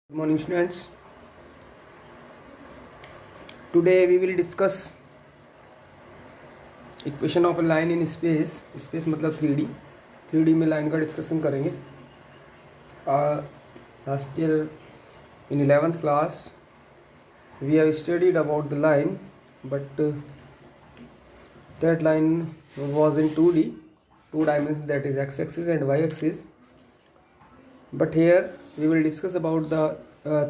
Good morning students. Today we will discuss equation of a line in space. Space मतलब 3D में line का discussion करेंगे. Last year in 11th class we have studied about the line, but that line was in 2D, two dimensions, that is x-axis and y-axis. But here we will discuss about the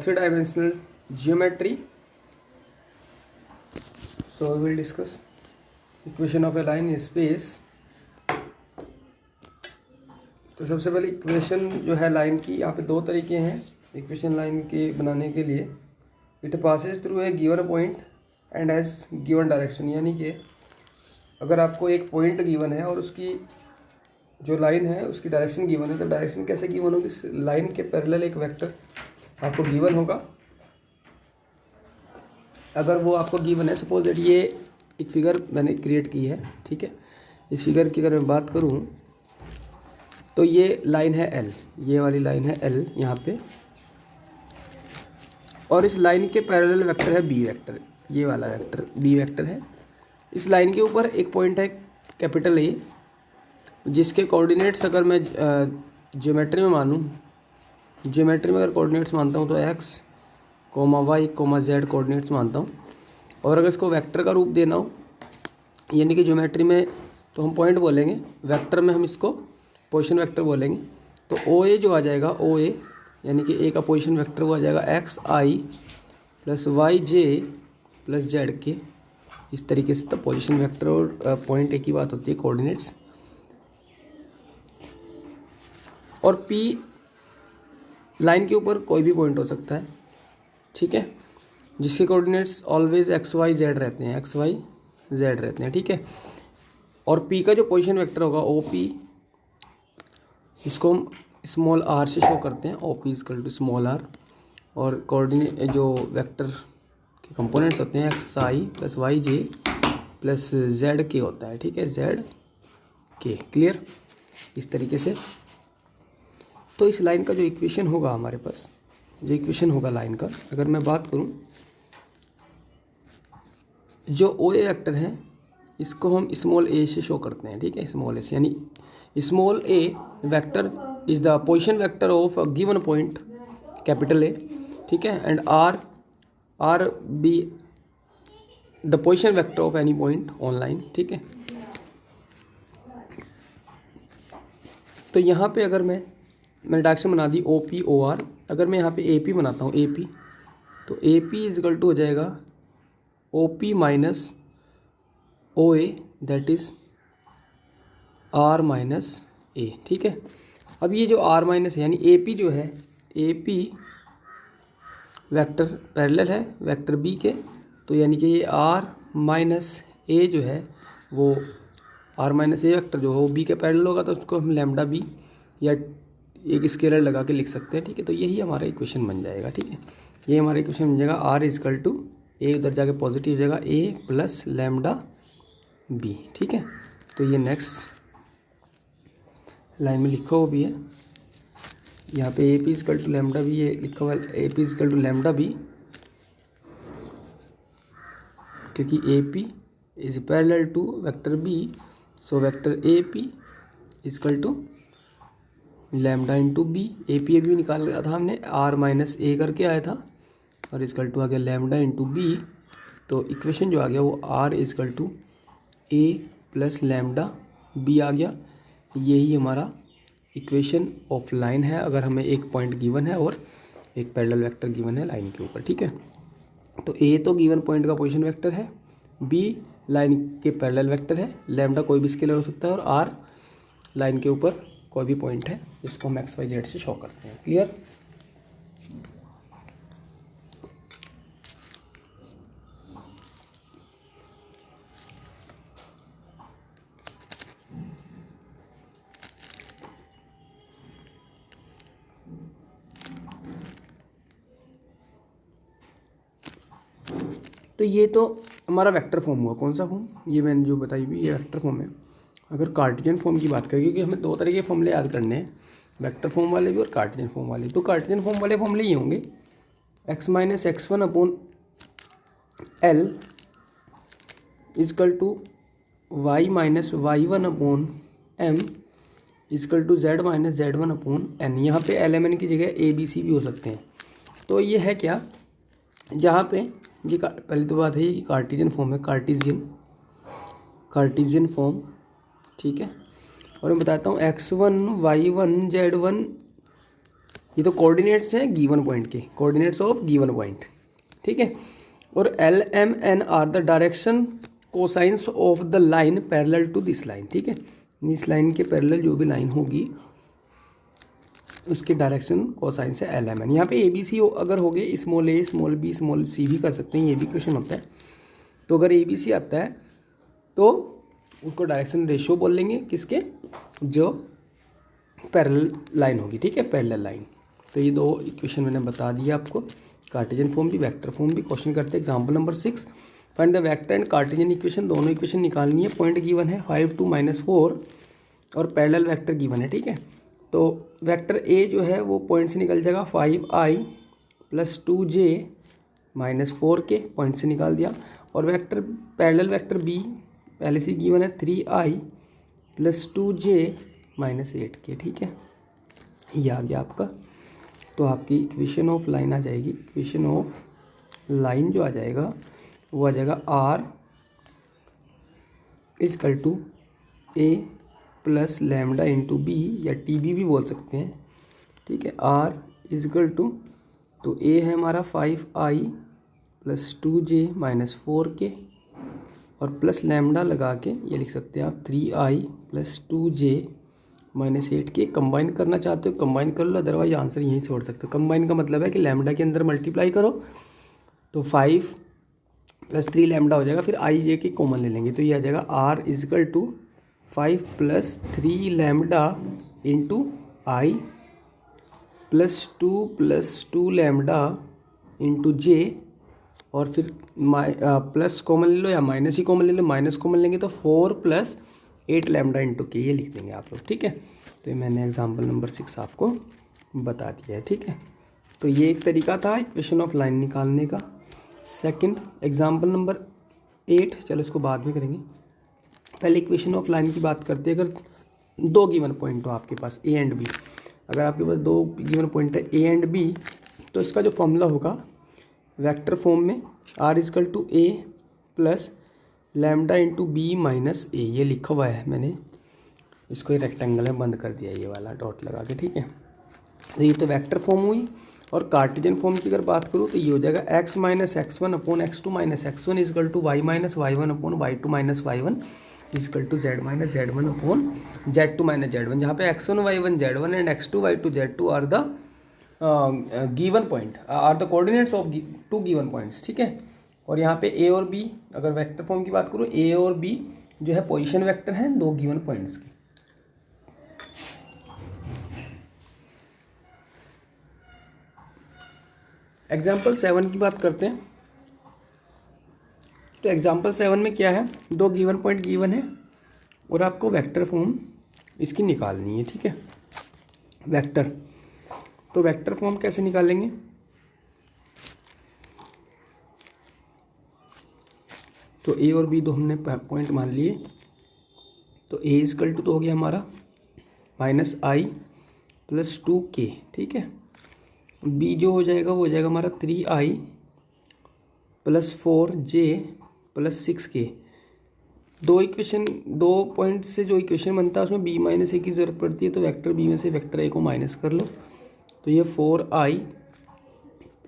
three-dimensional geometry. So we will discuss equation of a line in space. तो सबसे पहले equation जो है line की, यहाँ पे दो तरीके हैं इक्वेशन लाइन के बनाने के लिए. It passes through a given point and has given direction. यानी कि अगर आपको एक पॉइंट गिवन है और उसकी जो लाइन है उसकी डायरेक्शन गिवन है, तो डायरेक्शन कैसे गिवन होगी? इस लाइन के पैरेलल एक वेक्टर आपको गिवन होगा. अगर वो आपको गिवन है, सपोज दैट ये एक फिगर मैंने क्रिएट की है, ठीक है. इस फिगर की अगर मैं बात करूं तो ये लाइन है एल, ये वाली लाइन है एल यहाँ पे, और इस लाइन के पैरेलल वेक्टर है बी वेक्टर. ये वाला वेक्टर बी वेक्टर है. इस लाइन के ऊपर एक पॉइंट है कैपिटल ए, जिसके कोऑर्डिनेट्स अगर मैं ज्योमेट्री में मानूं, ज्योमेट्री में अगर कोऑर्डिनेट्स मानता हूं तो x comma y comma z coordinates मानता हूं. और अगर इसको वेक्टर का रूप देना हो, यानी कि ज्योमेट्री में तो हम पॉइंट बोलेंगे, वेक्टर में हम इसको पोजीशन वेक्टर बोलेंगे. तो ओ ए जो आ जाएगा, ओ ए यानी कि ए का पोजीशन वेक्टर वो आ जाएगा x i plus y j plus z के. इस तरीके से तो पोजीशन वेक्टर और पॉइंट एक ही बात होती है, कोऑर्डिनेट्स. और P लाइन के ऊपर कोई भी पॉइंट हो सकता है, ठीक है, जिसके coordinates always x y z रहते हैं, एक्स वाई जेड रहते हैं, ठीक है. और P का जो पोजीशन वेक्टर होगा ओ पी, इसको हम स्मॉल आर से शो करते हैं. O P equal to small r. और कोऑर्डिनेट जो वेक्टर के कंपोनेंट्स होते हैं x i plus y j plus z k होता है, ठीक है, जेड के. क्लियर? इस तरीके से. तो इस लाइन का जो इक्वेशन होगा हमारे पास, जो इक्वेशन होगा लाइन का, अगर मैं बात करूं, जो ओ ए वेक्टर है इसको हम स्मॉल ए से शो करते हैं, ठीक है, स्मॉल ए से. यानी small A vector is the position vector of a given point capital A, ठीक है, and R be the position vector of any point on line, ठीक है. तो यहाँ पे अगर मैंने डायरेक्शन बना दी ओ पी ओ आर. अगर मैं यहाँ पे ए पी बनाता हूँ, ए पी, तो ए पी इजकल टू हो जाएगा O P minus O A, that is R minus A, ठीक है. अब ये जो आर माइनस है, यानी ए पी जो है, ए पी वैक्टर पैरेलल है वेक्टर बी के, तो यानी कि ये आर माइनस ए जो है वो आर माइनस ए वेक्टर जो हो बी के पैरेलल होगा, तो उसको हम लैम्डा बी या एक स्केलर लगा के लिख सकते हैं, ठीक है. तो यही हमारा इक्वेशन बन जाएगा, ठीक है. ये हमारा इक्वेशन बन जाएगा आर इजकल टू ए, उधर जाके पॉजिटिव हो जाएगा, ए प्लस लैम्डा बी, ठीक है. तो ये नेक्स्ट लाइन में लिखा हुआ भी है यहाँ पे, A P equal to lambda B, ये लिखा हुआ है A P equal to lambda B, क्योंकि A P is parallel to vector B. So vector A P equal to lambda into B. A P भी निकाल लिया था हमने, आर माइनस ए करके आया था, और इजकल टू आ गया लैम्डा इंटू बी. तो इक्वेशन जो आ गया वो R equal to A plus lambda B आ गया. यही हमारा इक्वेशन ऑफ लाइन है, अगर हमें एक पॉइंट गिवन है और एक पैरेलल वेक्टर गिवन है लाइन के ऊपर, ठीक है. तो ए तो गिवन पॉइंट का पोजीशन वेक्टर है, बी लाइन के पैरेलल वेक्टर है, लैम्डा कोई भी स्केलर हो सकता है, और आर लाइन के ऊपर कोई भी पॉइंट है जिसको हम एक्स वाई जेड से शो करते हैं. क्लियर? तो ये तो हमारा वेक्टर फॉर्म हुआ. कौन सा फॉर्म? ये मैंने जो बताई भी, ये वेक्टर फॉर्म है. अगर कार्टेशियन फॉर्म की बात करें, क्योंकि हमें दो तरह के फॉर्मूले याद करने हैं, वेक्टर फॉर्म वाले भी और कार्टेशियन फॉर्म वाले. तो कार्टेशियन फॉर्म वाले फॉर्मूले ये होंगे x minus x one upon l equal to y minus y one upon m equal to z minus z one upon n. यहाँ पे एल एम एन की जगह ए बी सी भी हो सकते हैं। तो ये है क्या, जहाँ पे ये पहली तो बात है ये कि कार्टेशियन फॉर्म है, कार्टेशियन फॉर्म, ठीक है। और मैं बताता हूँ x one y one z one, ये तो कोऑर्डिनेट्स हैं गिवन पॉइंट के, कोऑर्डिनेट्स ऑफ गिवन पॉइंट, ठीक है। और l m n are the direction cosines of the line parallel to this line, ठीक है। इस लाइन के पैरेलल जो भी लाइन होगी उसके डायरेक्शन कोसाइन से एल एम एन। यहाँ पे ए बी सी अगर हो गए, स्मॉल ए स्मॉल बी स्मॉल सी भी कर सकते हैं, ये भी क्वेश्चन होता है। तो अगर ए बी सी आता है तो उसको डायरेक्शन रेशियो बोल लेंगे, किसके, जो पैरेलल लाइन होगी, ठीक है, पैरेलल लाइन। तो ये दो इक्वेशन मैंने बता दिया आपको, कार्टेशियन फॉर्म भी वेक्टर फॉर्म भी। क्वेश्चन करते हैं example number 6, find the vector and Cartesian equation. दोनों इक्वेशन निकालनी है। पॉइंट गिवन है 5 2 -4 और पैरेलल वेक्टर गिवन है, ठीक है। तो वेक्टर ए जो है वो पॉइंट से निकल जाएगा 5i + 2j - 4k, पॉइंट से निकाल दिया। और वेक्टर पैरेलल वेक्टर बी पहले से गिवन है 3i + 2j - 8k, ठीक है। ये आ गया आपका। तो आपकी इक्वेशन ऑफ लाइन आ जाएगी, इक्वेशन ऑफ लाइन जो आ जाएगा वो आ जाएगा r = a + लैम्डा × b, या TB भी बोल सकते हैं, ठीक है। r = तो a है हमारा 5i + 2j - 4k और प्लस लैम्डा लगा के ये लिख सकते हैं आप 3i + 2j - 8k। कंबाइन करना चाहते हो कंबाइन कर लो, अदरवाइज आंसर यहीं छोड़ सकते हो। कंबाइन का मतलब है कि लैम्डा के अंदर मल्टीप्लाई करो तो 5 + 3 लैम्डा हो जाएगा, फिर i j की कॉमन ले लेंगे तो ये आ जाएगा r = 5 + 3 lambda × i + 2 + 2 lambda × j, और फिर प्लस कॉमन ले लो या माइनस ही कॉमन ले लो, माइनस कॉमन लेंगे तो 4 + 8 लैम्डा × k, ये लिख देंगे आप लोग, ठीक है। तो मैंने एग्जाम्पल नंबर 6 आपको बता दिया है, ठीक है। तो ये एक तरीका था इक्वेशन ऑफ लाइन निकालने का। सेकंड एग्जाम्पल नंबर 8, चलो इसको बाद में करेंगे, पहले इक्वेशन ऑफ लाइन की बात करते हैं। अगर दो गिवन पॉइंट हो आपके पास ए एंड बी, अगर आपके पास दो गिवन पॉइंट है ए एंड बी, तो इसका जो फॉर्मूला होगा वेक्टर फॉर्म में r = a + lambda × b - a, ये लिखा हुआ है मैंने, इसको एक रेक्टेंगल में बंद कर दिया ये वाला डॉट लगा के, ठीक है। तो ये तो वेक्टर फॉर्म हुई। और कार्टेशियन फॉर्म की अगर बात करूँ तो ये हो जाएगा x - x1 upon x2 - x1 equal to y - y1 upon y2 - y1 equal to z - z1 upon z2 - z1, जहाँ पे x1 y1 z1 and x2 y2 z2 are the given point, are the coordinates of two given points, ठीक है। और यहाँ पे a और b, अगर vector form की बात करूँ, a और b जो है पोजीशन वेक्टर हैं दो गिवन पॉइंट्स के। एग्जाम्पल 7 की बात करते हैं। तो एग्जाम्पल 7 में क्या है, दो गिवन पॉइंट गिवन है और आपको वेक्टर फॉर्म इसकी निकालनी है, ठीक है। वेक्टर, तो वेक्टर फॉर्म कैसे निकालेंगे, तो ए और बी दो हमने पॉइंट मान लिए। तो ए = तो हो गया हमारा -i + 2k, ठीक है। बी जो हो जाएगा वो हो जाएगा हमारा 3i + 4j + 6k। दो इक्वेशन, दो पॉइंट से जो इक्वेशन बनता है उसमें b - a की ज़रूरत पड़ती है, तो वेक्टर b में से वेक्टर a को माइनस कर लो, तो ये 4i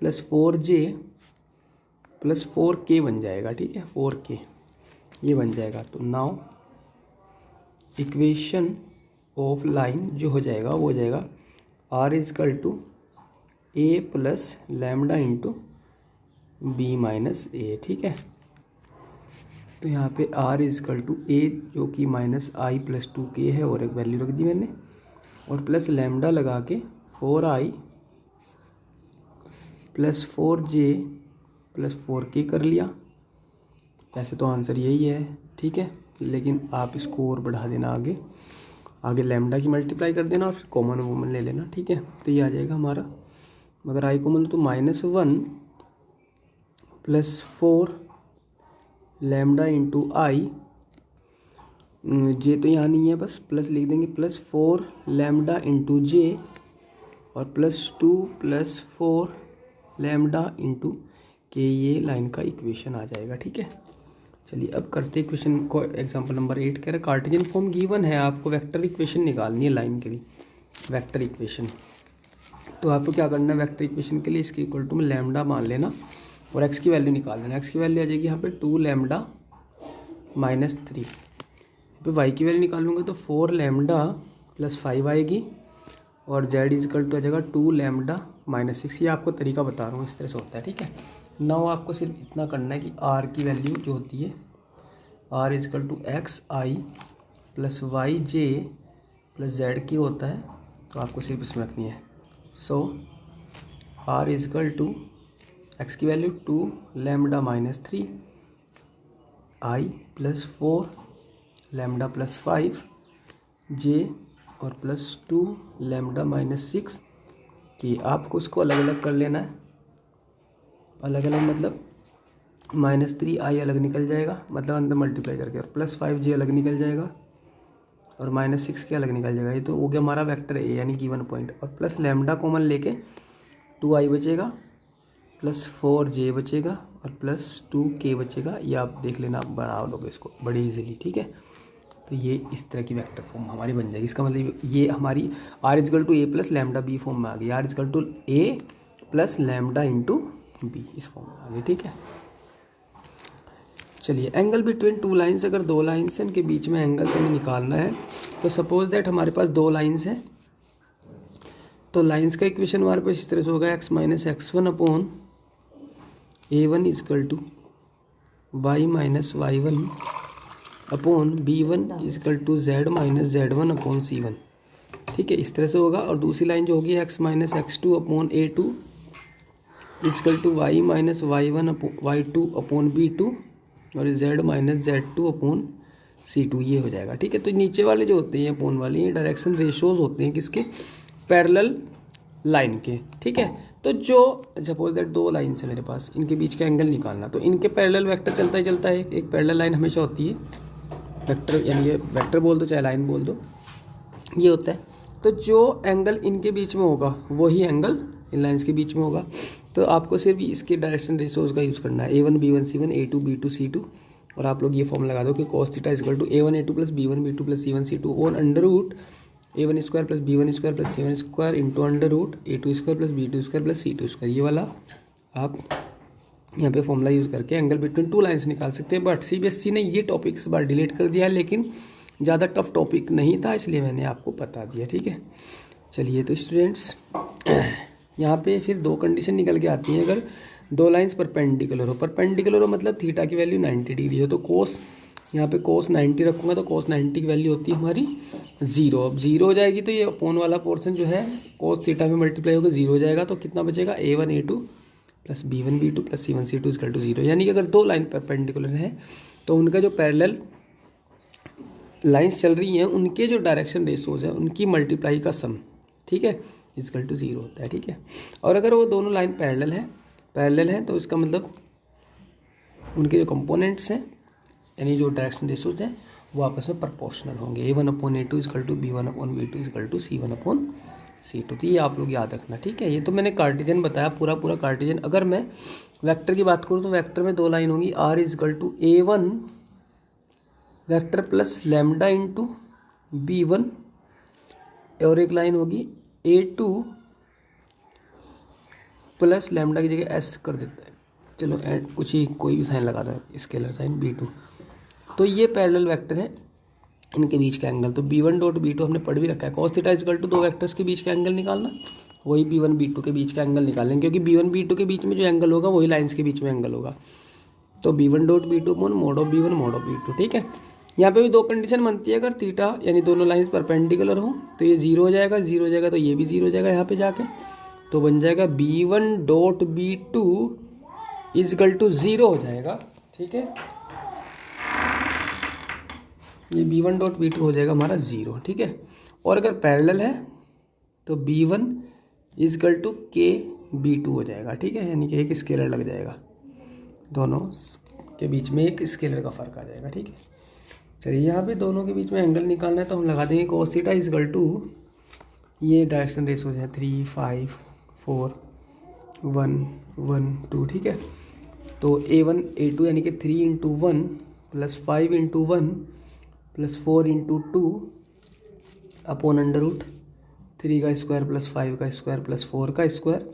+ 4j + 4k बन जाएगा, ठीक है, 4k ये बन जाएगा। तो नाउ इक्वेशन ऑफ लाइन जो हो जाएगा वो हो जाएगा r = a + lambda × b - a, ठीक है। तो यहाँ पे r = a जो कि -i + 2k है और एक वैल्यू रख दी मैंने, और प्लस लैम्डा लगा के 4i + 4j + 4k कर लिया। वैसे तो आंसर यही है, ठीक है, लेकिन आप इसको और बढ़ा देना, आगे लैम्डा की मल्टीप्लाई कर देना और कॉमन वोमन ले लेना, ठीक है। तो ये आ जाएगा हमारा अगर आई कॉमन तो -1 + 4 लैम्डा इंटू आई, जे तो यहाँ नहीं है, बस प्लस लिख देंगे, +4 लैम्डा इंटू जे और +2 + 4 लैम्डा इंटू के, ये लाइन का इक्वेशन आ जाएगा। ठीक है, चलिए अब करते इक्वेशन को। एग्जांपल नंबर 8 कह रहे कार्टेशियन फॉर्म गिवन है, आपको वेक्टर इक्वेशन निकालनी है लाइन के लिए, वेक्टर इक्वेशन। तो आपको क्या करना है, वेक्टर इक्वेशन के लिए इसके इक्वल टू में लैम्डा मान लेना और एक्स की वैल्यू निकाल लेना। एक्स की वैल्यू आ जाएगी यहाँ पे 2 लैम्डा -3, पे वाई की वैल्यू निकालूंगा तो 4 लैम्डा +5 आएगी और जेड इजकल टू आ जाएगा 2 लैम्डा -6। ये आपको तरीका बता रहा हूँ, इस तरह से होता है। ठीक है, नाउ आपको सिर्फ इतना करना है कि आर की वैल्यू जो होती है r equal to XI + YJ + Z की होता है, तो आपको सिर्फ इसमें रखनी है। सो आर इजकल टू एक्स की value 2 lambda -3 I + 4 lambda +5 J और +2 लैम्डा -6 कि आपको उसको अलग अलग कर लेना है। अलग अलग मतलब -3I अलग निकल जाएगा, मतलब अंदर मल्टीप्लाई करके, और +5J अलग निकल जाएगा और -6 के अलग निकल जाएगा। ये तो हो गया हमारा वेक्टर ए यानी गिवन पॉइंट, और प्लस लैम्डा कॉमन लेके 2I बचेगा, +4J बचेगा और +2K बचेगा। ये आप देख लेना, आप बना लोगे इसको बड़ी इजीली। ठीक है, तो ये इस तरह की वेक्टर फॉर्म हमारी बन जाएगी। इसका मतलब ये हमारी R is equal to A + lambda B form में आ गई, R is equal to A + lambda into B इस फॉर्म में आ गई। ठीक है, चलिए एंगल बिटवीन 2 लाइन्स, अगर 2 लाइन्स हैं इनके बीच में एंगल से हमें निकालना है। तो सपोज दैट हमारे पास 2 लाइन्स हैं, तो लाइन्स का इक्वेशन हमारे पास इस तरह से होगा x - x1 upon A1 equal to y - y1 upon B1 equal to Z - z1 upon C1। ठीक है, इस तरह से होगा। और दूसरी लाइन जो होगी x - x2 upon A2 equal to y - y1 y2 upon B2 और Z - z2 अपॉन C2, ये हो जाएगा। ठीक है, तो नीचे वाले जो होते हैं अपॉन वाले, ये डायरेक्शन रेशोज होते हैं किसके, पैरेलल लाइन के। ठीक है, तो जो सपोज दैट 2 लाइन है मेरे पास, इनके बीच का एंगल निकालना, तो इनके पैरेलल वेक्टर चलता ही चलता है। एक पैरेलल लाइन हमेशा होती है, वेक्टर यानी ये वेक्टर बोल दो चाहे लाइन बोल दो, ये होता है। तो जो एंगल इनके बीच में होगा वही एंगल इन लाइन्स के बीच में होगा। तो आपको सिर्फ इसके डायरेक्शन रेशोज का यूज़ करना है, A1 B1 C1 A2 B2 C2, और आप लोग ये फॉर्म लगा दो कि cos theta is equal to A1 A2 + B1 B2 + C1 C2 on √ A1 square + B1 square + C1 square into √ A2 square + B2 square + C2 square. ये वाला आप यहाँ पे फॉर्मूला यूज़ करके एंगल बिटवीन 2 लाइन्स निकाल सकते हैं। बट CBSE ने ये टॉपिक इस बार डिलीट कर दिया है, लेकिन ज़्यादा टफ टॉपिक नहीं था, इसलिए मैंने आपको बता दिया। ठीक है, चलिए तो स्टूडेंट्स यहाँ पे फिर 2 कंडीशन निकल के आती हैं। अगर 2 लाइन्स परपेंडिकुलर हो मतलब थीटा की वैल्यू 90 डिग्री हो, तो कोस यहाँ पे cos 90 रखूँगा तो cos 90 की वैल्यू होती है हमारी 0। अब 0 हो जाएगी तो ये अपोन वाला पोर्शन जो है cos थीटा में मल्टीप्लाई होकर 0 हो जाएगा। तो कितना बचेगा, A1 A2 + B1 B2 + C1 C2 is equal to 0। यानी कि अगर 2 लाइन परपेंडिकुलर है तो उनका जो पैरेलल लाइन्स चल रही हैं उनके जो डायरेक्शन रेशोज हैं उनकी मल्टीप्लाई का सम, ठीक है, इजकल टू 0 होता है। ठीक है, और अगर वो दोनों लाइन पैरेलल है तो इसका मतलब उनके जो कंपोनेंट्स हैं यानी जो डायरेक्शन रेशोज हैं वो आपस में प्रोपोर्शनल होंगे। A1/A2 is equal to B1/B2 is equal to C1/C2। तो ये आप लोग याद रखना। ठीक है, ये तो मैंने कार्टेशियन बताया, पूरा कार्टेशियन। अगर मैं वेक्टर की बात करूँ तो वेक्टर में 2 लाइन होंगी, R is equal to A1 vector plus lambda into B1, और एक लाइन होगी A2 प्लस लैम्डा की जगह S कर देता है, चलो एंड कुछ ही कोई भी साइन लगा दो, स्केलर साइन B2। तो ये पैरेलल वेक्टर है, इनके बीच का एंगल तो B1.B2 हमने पढ़ भी रखा है। cos theta is equal to 2 vectors के बीच का एंगल निकालना, वही B1 B2 के बीच का एंगल निकालेंगे, क्योंकि B1 B2 के बीच में जो एंगल होगा वही लाइन्स के बीच में एंगल होगा। तो B1.B2 mod of B1 mod of B2। ठीक है, यहाँ पे भी 2 कंडीशन बनती है। अगर थीटा यानी दोनों लाइन्स परपेंडिकुलर हो तो ये 0 हो जाएगा, 0 हो जाएगा तो ये भी 0 हो जाएगा यहाँ पे जाके, तो बन जाएगा B1.B2 इजकल टू 0 हो जाएगा। ठीक है, ये B1.B2 हो जाएगा हमारा 0। ठीक है, और अगर पैरेलल है तो B1 equal to K B2 हो जाएगा, ठीक है, यानी कि एक स्केलर लग जाएगा, दोनों के बीच में एक स्केलर का फ़र्क आ जाएगा, ठीक है। चलिए यहाँ पे दोनों के बीच में एंगल निकालना है तो हम लगा देंगे cos थीटा इजकल टू, ये डायरेक्शन रेस हो जाए 3 5 4 1 1 2, ठीक है। तो A1 A2 यानी कि 3 into 1 plus 5 into 1 plus 4 into 2 upon under root 3 का स्क्वायर प्लस 5 का स्क्वायर प्लस 4 का स्क्वायर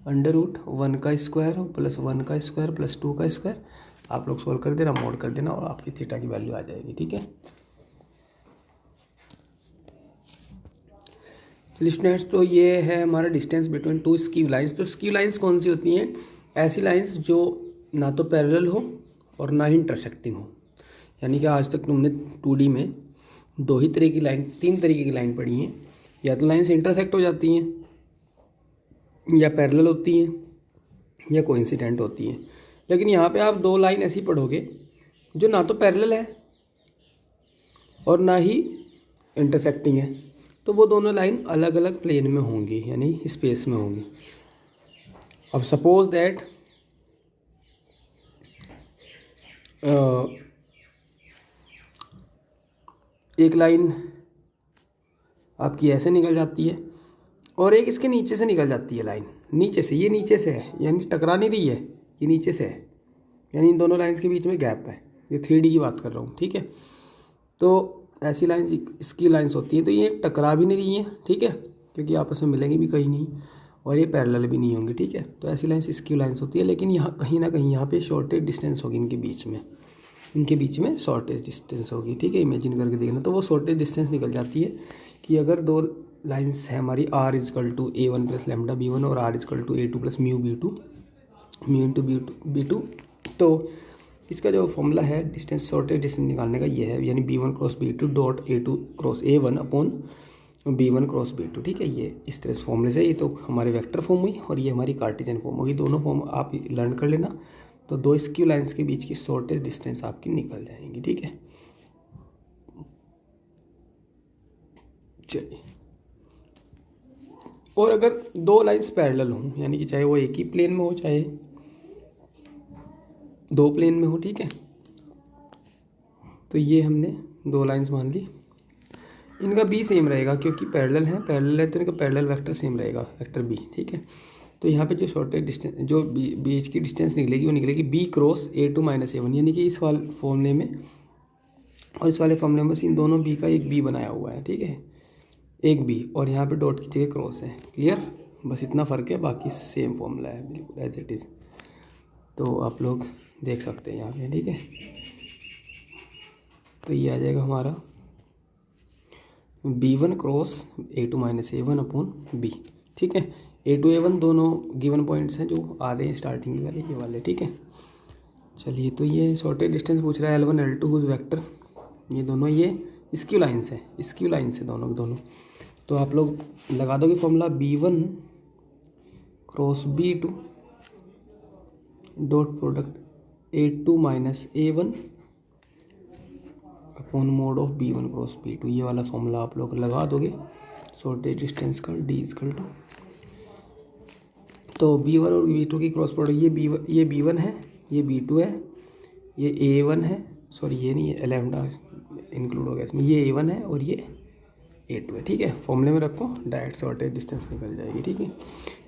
अंडर रूट 1 का स्क्वायर प्लस 1 का स्क्वायर प्लस 2 का स्क्वायर। आप लोग सोल्व कर देना, मोड कर देना और आपकी थीटा की वैल्यू आ जाएगी, ठीक है। लिस्टनर्स, तो ये है हमारा distance between two skew lines. तो स्क्यू लाइंस कौन सी होती हैं? ऐसी लाइंस जो ना तो पैरेलल हो और ना ही इंटरसेक्टिंग हो। यानी कि आज तक तुमने 2D में दो ही तरह की लाइन, 3 तरीके की लाइन पढ़ी हैं, या तो लाइंस इंटरसेक्ट हो जाती हैं, या पैरेलल होती हैं, या कोइंसिडेंट होती हैं। लेकिन यहाँ पे आप 2 लाइन ऐसी पढ़ोगे जो ना तो पैरेलल है और ना ही इंटरसेक्टिंग है, तो वो दोनों लाइन अलग अलग प्लेन में होंगी, यानी स्पेस में होंगी। अब सपोज दैट एक लाइन आपकी ऐसे निकल जाती है और एक इसके नीचे से निकल जाती है लाइन, नीचे से, ये नीचे से है, यानी टकरा नहीं रही है, ये नीचे से है, यानी इन दोनों लाइंस के बीच में गैप है। ये 3D की बात कर रहा हूँ, ठीक है। तो ऐसी लाइंस इसकी लाइंस होती हैं, तो ये टकरा भी नहीं रही हैं, ठीक है, क्योंकि आपस में मिलेंगी भी कहीं नहीं, और ये पैरेलल भी नहीं होंगी, ठीक है। तो ऐसी लाइंस इसकी लाइंस होती है, लेकिन यहाँ कहीं ना कहीं यहाँ पे शॉर्टेज डिस्टेंस होगी इनके बीच में, इनके बीच में शॉर्टेज डिस्टेंस होगी, ठीक है। इमेजिन करके देखना, तो वो शॉर्टेज डिस्टेंस निकल जाती है कि अगर 2 लाइंस है हमारी R is equal to A1 plus lambda B1 और R is equal to A2 plus mu B2 mu into B2, तो इसका जो फॉर्मूला है डिस्टेंस, शॉर्टेज डिस्टेंस निकालने का ये है, यानी B1 cross B2 dot A2 cross A1 upon B1 cross B2, ठीक है। ये इस तरह से फॉर्मूले से, ये तो हमारे वेक्टर फॉर्म हुई और ये हमारी कार्टेशियन फॉर्म होगी। दोनों फॉर्म आप लर्न कर लेना, तो 2 स्क्यू लाइंस के बीच की शॉर्टेज डिस्टेंस आपकी निकल जाएंगी, ठीक है। चलिए, और अगर 2 लाइंस पैरेलल हों, यानी कि चाहे वो एक ही प्लेन में हो चाहे 2 प्लेन में हो, ठीक है, तो ये हमने 2 लाइंस मान ली, इनका B सेम रहेगा क्योंकि पैरेलल है तो इनका पैरेलल वेक्टर सेम रहेगा, वेक्टर B, ठीक है। तो यहाँ पे जो शॉर्टेज डिस्टेंस, जो बीच की डिस्टेंस निकलेगी वो निकलेगी B cross A2 minus A1, यानी कि इस वाले फॉर्मूले में और इस वाले फॉर्मूले में बस इन दोनों B का एक B बनाया हुआ है, ठीक है, एक B, और यहाँ पे डॉट की जगह क्रॉस है। क्लियर? बस इतना फ़र्क है, बाकी सेम फॉर्मूला है बिल्कुल एज इट इज़। तो आप लोग देख सकते हैं यहाँ पे, ठीक है। तो ये आ जाएगा हमारा B1 cross A2 minus A1 upon B, ठीक है। A2 A1 दोनों गिवन पॉइंट्स हैं जो आ रहे हैं स्टार्टिंग वाले, ये वाले, ठीक है। चलिए, तो ये शॉर्टेज डिस्टेंस पूछ रहा है L1 L2 हुज वेक्टर, ये दोनों ये स्क्यू लाइंस है, स्क्यू लाइंस है दोनों के दोनों। तो आप लोग लगा दोगे formula B1 cross B2 dot product A2 minus A1 upon mod of B1 cross B2, ये वाला फॉर्मूला आप लोग लगा दोगे शॉर्टेज डिस्टेंस का, D इजकल टू, तो B1 और B2 की क्रॉस प्रोडक्ट, ये B1 है, ये B2 है, ये A1 है, सॉरी ये नहीं है, लैम्डा इंक्लूड हो गया इसमें, ये A1 है और ये A2 है, ठीक है। फॉर्मूले में रखो, डायरेक्ट शॉर्टेज डिस्टेंस निकल जाएगी, ठीक है।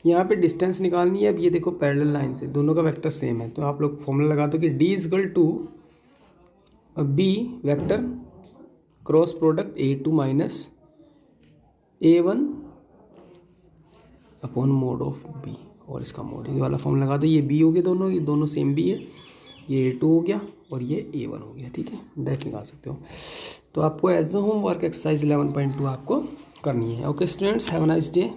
यहाँ पे डिस्टेंस निकालनी है। अब ये देखो पैरेलल लाइन से दोनों का वेक्टर सेम है, तो आप लोग फॉर्मूला लगा दो कि D is equal to B vector cross product A2 minus A1 upon mod of B, और इसका मोड, ये वाला फॉर्मूला लगा दो। ये B हो गया दोनों, ये दोनों सेम B है, ये A2 हो गया और ये A1 हो गया, ठीक है। डायरेक्ट निकाल सकते हो। तो आपको एज अ होमवर्क एक्सरसाइज 11.2 आपको करनी है। Okay students, have a nice day.